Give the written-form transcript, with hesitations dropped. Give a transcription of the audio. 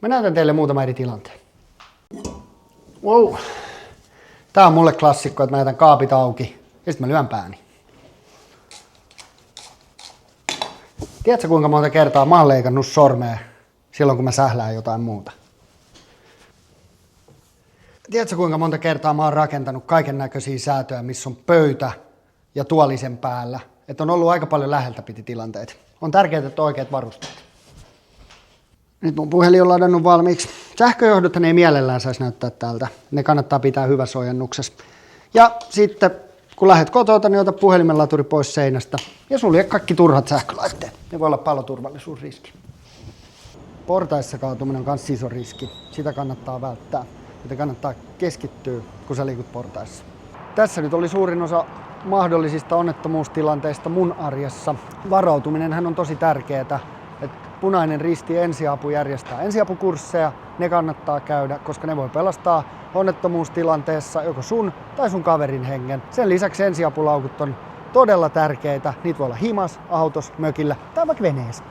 Mä näytän teille muutama eri tilanteen. Wow. Tää on mulle klassikko, että mä jätän kaapit auki ja sit mä lyön pääni. Tiedätkö kuinka monta kertaa mä oon leikannut sormea silloin kun mä sählään jotain muuta? Tiedätkö kuinka monta kertaa mä oon rakentanut kaiken näköisiä säätöjä, missä on pöytä ja tuolisen päällä? Että on ollut aika paljon läheltä piti tilanteita. On tärkeää, että on oikeat varusteet. Nyt mun puhelin on ladannut valmiiksi. Sähköjohdothan ei mielellään saisi näyttää tältä. Ne kannattaa pitää hyvässä ojennuksessa. Ja sitten kun lähdet kotota, niin ota puhelimen laturi pois seinästä ja sulje kaikki turhat sähkölaitteet. Ne voi olla paloturvallisuusriski. Portaissa kaatuminen on myös iso riski. Sitä kannattaa välttää. Sitä kannattaa keskittyä, kun sä liikut portaissa. Tässä nyt oli suurin osa mahdollisista onnettomuustilanteista mun arjessa. Varautuminenhän on tosi tärkeää. Punainen Risti Ensiapu järjestää ensiapukursseja. Ne kannattaa käydä, koska ne voi pelastaa onnettomuustilanteessa joko sun tai sun kaverin hengen. Sen lisäksi ensiapulaukut on todella tärkeitä. Niitä voi olla himas, autossa, mökillä tai vaikka veneessä.